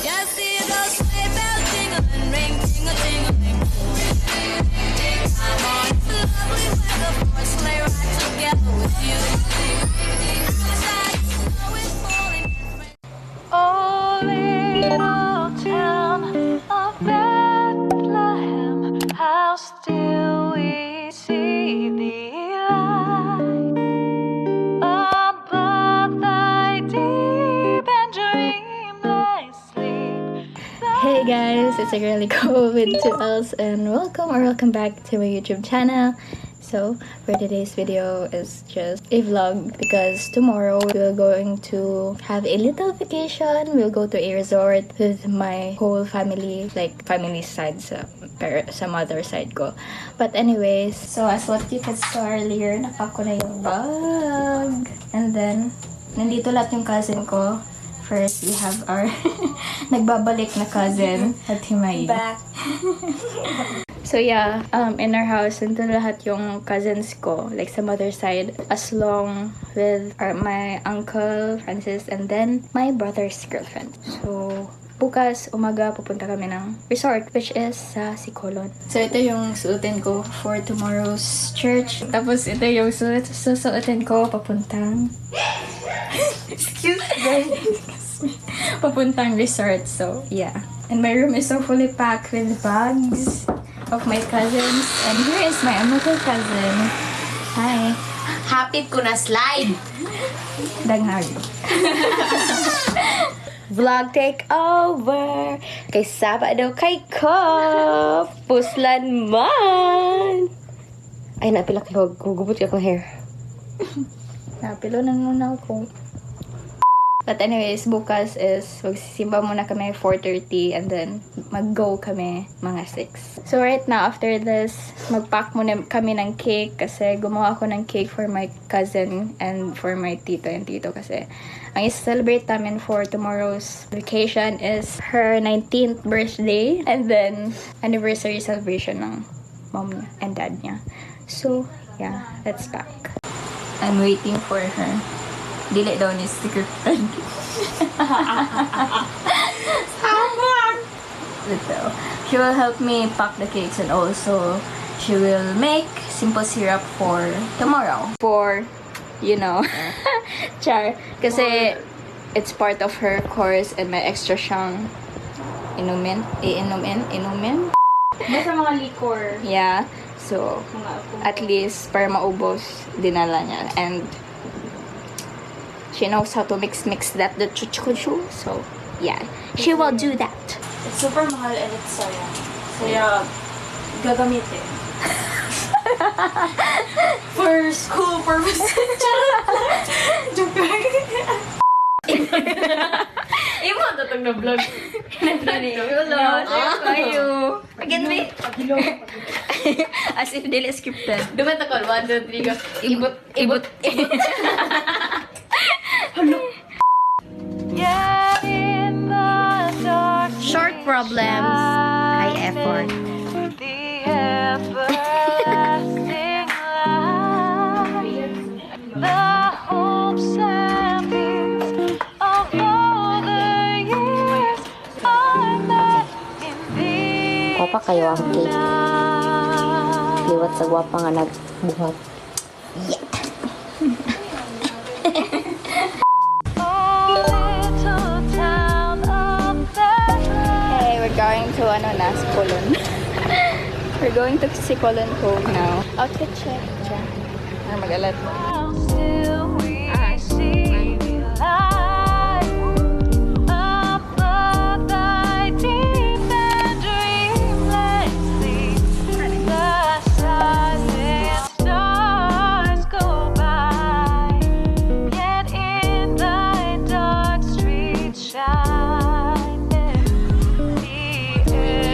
Just see those sleigh bells jingling, ring, tingle-tingling. I'm on this lovely weather for a sleigh ride together with you. Oh, little town of Bethlehem, how still we see thee lie above thy deep and dreamless sleep. Hey guys, it's a girly Nicolle with 2Ls and welcome back to my YouTube channel. So for today's video is just a vlog because tomorrow we're going to have a little vacation. We'll go to a resort with my whole family, like family side sa mother side ko. But anyways, so as what you could saw earlier, napak ko na yung bag. And then, nandito lahat yung cousin ko. First, we have our nagbabalik na cousin at Himay. Back. So yeah, in our house, nandun lahat yung cousins ko, like sa mother side, as long with my uncle, Francis, and then my brother's girlfriend. So, bukas, umaga, pupunta kami ng resort, which is sa Nicolle. So, ito yung suotin ko for tomorrow's church. Tapos, ito yung susuotin ko papuntang... Excuse me. Papuntang resort. So, yeah. And my room is so fully packed with bags of my cousins. And here is my another cousin. Hi. Hapit ko na slide. Danghag. Vlog take over. Kay Sabado kay Kop. Puslan man. Ay, napila kayo. Gugubot ka kong hair. Napilonan muna ako. But anyways, bukas is magsisimba muna kami 4:30 and then mag-go kami mga 6. So right now, after this, mag-pack muna kami ng cake kasi gumawa ako ng cake for my cousin and for my tito and tito kasi ang i-celebrate namin for tomorrow's vacation is her 19th birthday and then anniversary celebration ng mom niya and dad niya. So, yeah, let's pack. I'm waiting for her. Dili daw ni scripted. So, she will help me pack the cakes and also she will make simple syrup for tomorrow. For, you know, char. Kasi it's part of her course and may extra siyang inumin. Basta mga liquor. Yeah. So, at least para maubos, dinala niya. And she knows how to mix that the chuchuchu. So, yeah. She will do that. It's super mahal and it's sayang. Kaya, gagamitin. For school purposes. Joke lang. Imo ang tatag na vlog. Hello, kayo. Again, me? As if dili scripted. Dumat ako, 1, 2, 3, go. Ibot. Short problems, high effort. The everlasting light, the hopes and fears of all the years I met in thee. Opa kayo ang cake. Liwat sa gwapa nga nagbuhat. Yeah. Hey, we're going to Nicolle. We're going to Nicolle Cove now. Outfit check. Or mag-alat. Still we see the light above thy deep and dreamless sleep. The silent stars go by, yet in thy dark street shine the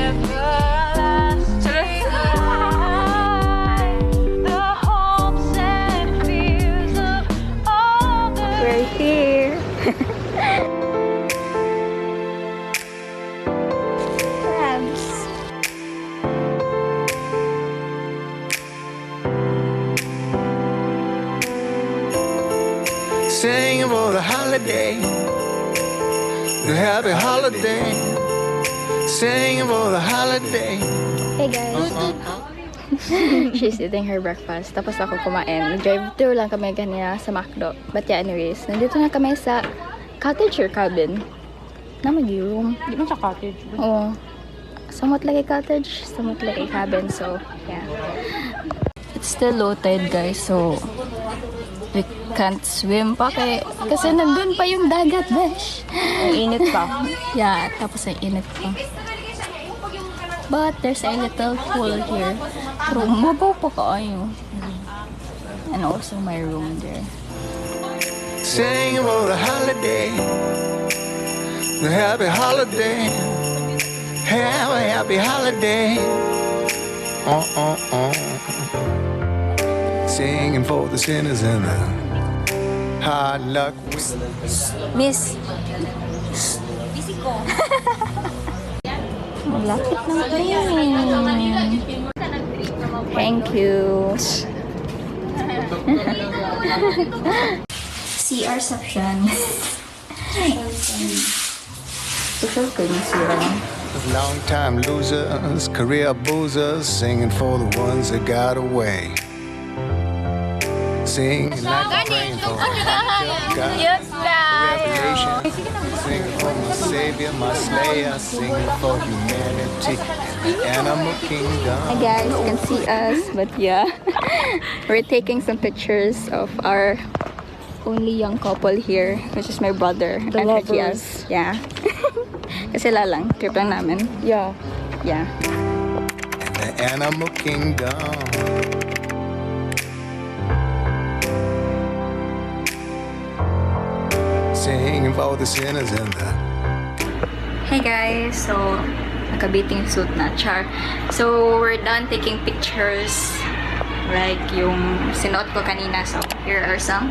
everlasting light, the hopes and fears of all the We're here. Crabs. Sing for the holiday. the happy holiday. Singing for the holiday. Hey guys. She's eating her breakfast. Tapos ako kumain. Drive-thru lang kami kanina sa McDo. But yeah, anyways, nandito na kami sa cottage or cabin. Na mag-room. Hindi mo sa cottage. Oo. Somewhat like a cottage, somewhat like a cabin. So, yeah. It's still low tide, guys. So, we can't swim pa kasi nandun pa yung dagat, besh. Ang init pa. Yeah, tapos ang init pa. But there's a little pool here. Pero mabaw pa kaayo. And also my room there. Singing for the holiday. The happy holiday. Have a happy holiday. Singing for the sinners and the hard luck. Miss. Malapit na plane. Thank you. See our section. Social sira. Long time losers, career boozers, singing for the ones that got away. Singing like a praying for God. Revelation. Singing for my Savior, my Slayer, singing for humanity, the animal kingdom. Hi guys, you can see us, but yeah, we're taking some pictures of our only young couple here, which is my brother The and lovers. Hergias. Yeah. Kasi lalang, trip lang namin. Yeah. Yeah. The animal kingdom. Singing for the sinners and the... Hey guys, so nakabiting suit na, char. So we're done taking pictures like yung sinuot ko kanina. So here are some.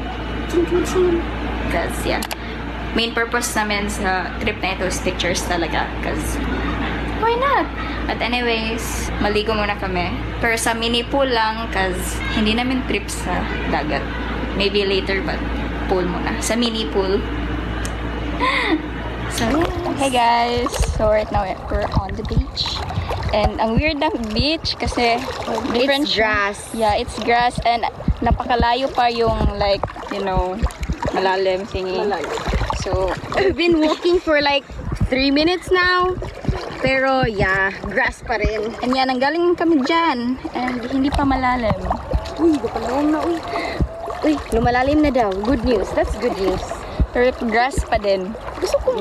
Because yeah, main purpose namin sa trip na ito is pictures talaga. Because why not? But anyways, maligo muna kami. Pero sa mini pool lang because hindi namin trip sa dagat. Maybe later but pool muna. Sa mini pool. So, hey guys! So, right now, we're on the beach. And ang weird ng beach kasi different It's grass. Yeah, it's grass and napakalayo pa yung like, you know, malalim thingy. So, We've been walking for like 3 minutes now. Pero yeah, grass pa rin. and yan, nanggaling kami dyan. And hindi pa malalim. Uy, gapalawang na uy. Uy, lumalalim na daw. Good news. That's good news. Pero grass pa din. Gusto ko.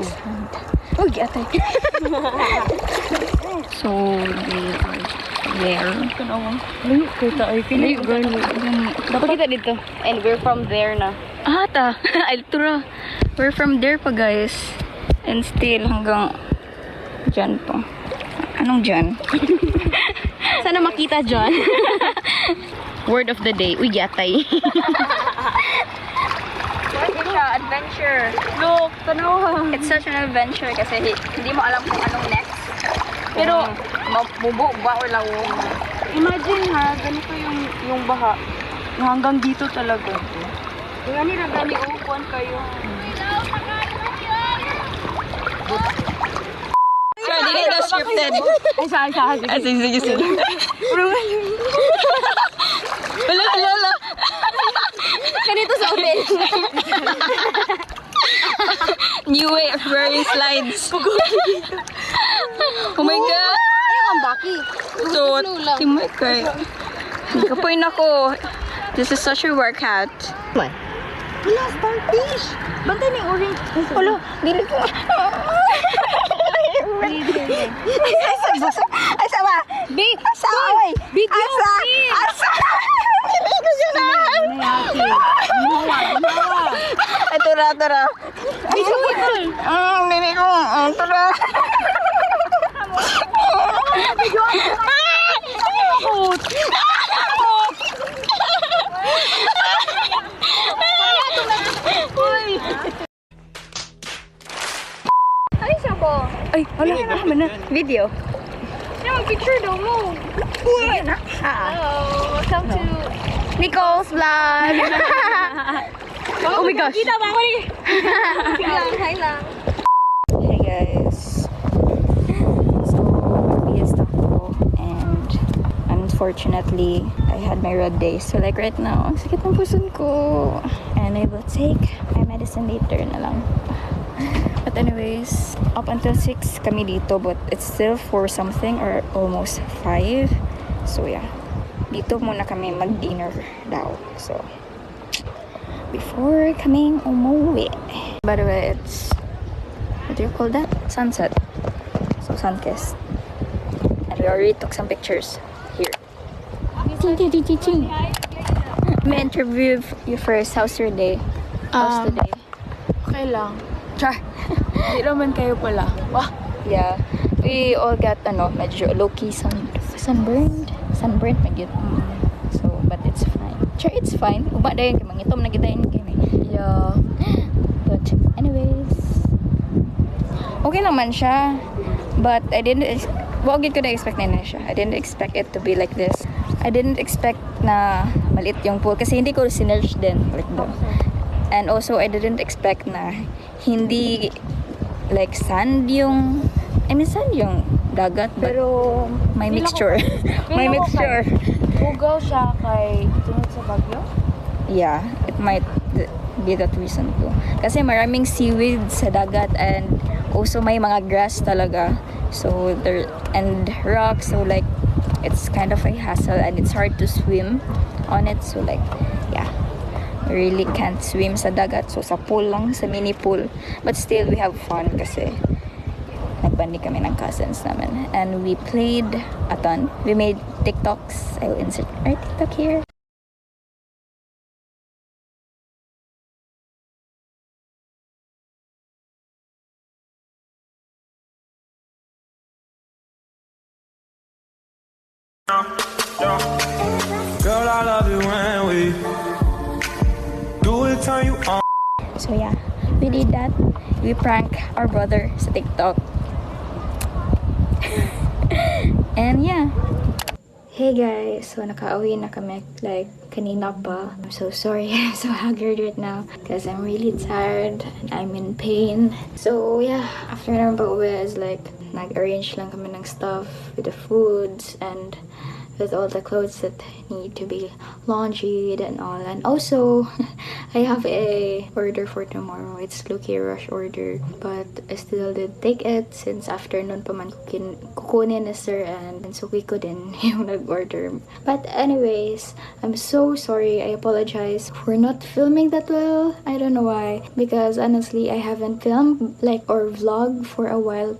Oh, gatay. So, they are there. Layo kita ay Layo, girl. Dapat kita dito. And we're from there na. Ah, ta. Ay, tura. We're from there pa, guys. And still, hanggang dyan po. Anong dyan? Sana makita dyan. Word of the day. Uy, yatay. It's siya, adventure. Look, tanawa. It's such an adventure kasi hindi mo alam kung anong next. Pero, mabubo ba or lawo? imagine ha, ganito yung baha. Hanggang dito talaga. Nga nila gani upuan kayo. Sure, hindi na scripted. Ay, saan? Sige. Wala. Ganito sa hotel. New way of wearing slides. Oh my God! Ayaw kang baki. So, timay. Kapoy na ko. This is such a workout. Man. Wala, starfish. Bantay na yung orange. Wala, dili ko. Asa ba? Asa, oy. Video. Asa. Hindi ko siya na. Ay, tura. Video. Hindi ko. Tura. Alis ako. Ay, wala na. Video. Yung picture daw mo. Hello. Welcome to Nicole's vlog. Oh my gosh. Kita ba ako ni? Hi lang. Hey unfortunately, I had my red day. So like right now, ang sakit ng puson ko. And I will take my medicine later na lang. But anyways, up until 6 kami dito, but it's still 4 something or almost 5. So yeah, dito muna kami mag-dinner daw. So, before kaming umuwi. By the way, it's, what do you call that? Sunset. So, sun-kissed. And we already took some pictures here. May interview you first. How's your day? How's today? Okay lang. Char. Hindi naman kayo pala. Wah. Yeah. We all got, medyo low-key sunburned. Sunburned, magyut. So, but it's fine. Sure, it's fine. Uma dayon kay mangitom na gidayon kami. Yeah. But anyways, okay naman siya. But I didn't wag ko na expect na siya. I didn't expect it to be like this. I didn't expect na malit yung pool kasi hindi ko sinerge din like that. And also I didn't expect na hindi like sand yung sand yung dagat, but Pero may mixture. May mixture. Bugaw siya kay tunod sa bagyo. Yeah, it might be that reason too. Kasi maraming seaweed sa dagat and also may mga grass talaga. So there and rocks, so like it's kind of a hassle and it's hard to swim on it. So like yeah, we really can't swim sa dagat. So sa pool lang, sa mini pool. But still we have fun kasi nagbandi kami ng cousins namin. And we played a ton. We made TikToks. I will insert our TikTok here. Girl, I love it when we do it, turn you on. So yeah, we did that. We prank our brother sa TikTok. And yeah. Hey guys, so nakauwi na kami like kanina pa. I'm so sorry, I'm so haggard right now because I'm really tired and I'm in pain. So yeah, after naman pag-uwi is like nag-arrange lang kami ng stuff with the foods and with all the clothes that need to be laundried and all. And also, I have a order for tomorrow. It's low-key rush order, but I still did take it since afternoon pa man kukunin na sir and so we couldn't yung nag-order. But anyways, I'm so sorry. I apologize for not filming that well. I don't know why. Because honestly, I haven't filmed like or vlogged for a while.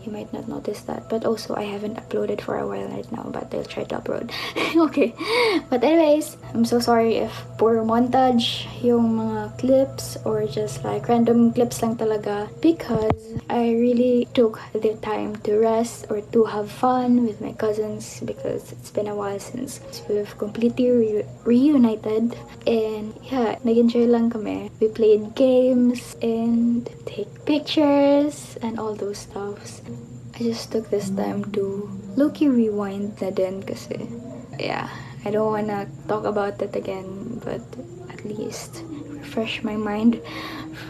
You might not notice that, but also I haven't uploaded for a while right now, but I'll try to upload. Okay, but anyways, I'm so sorry if poor montage yung mga clips or just like random clips lang talaga because I really took the time to rest or to have fun with my cousins because it's been a while since we've completely reunited. And yeah, nag-enjoy lang kami. We played games and take pictures and all those stuffs. I just took this time to low-key rewind na din kasi yeah, I don't wanna talk about that again, but at least refresh my mind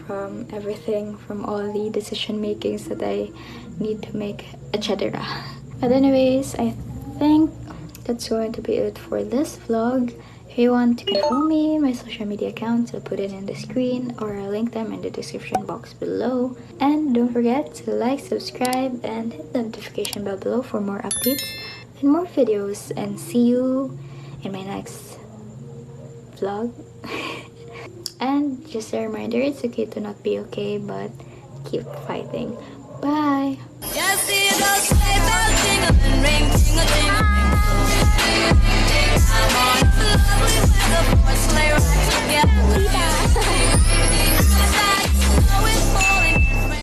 from everything, from all the decision makings that I need to make, etc. But anyways, I think that's going to be it for this vlog. If you want, you can follow me, my social media accounts, I'll put it in the screen or I'll link them in the description box below. And don't forget to like, subscribe, and hit the notification bell below for more updates and more videos. And see you in my next vlog. And just a reminder, it's okay to not be okay, but keep fighting. Bye! Just see those sleigh bells jingle and ring, jingle, jingle, jingle.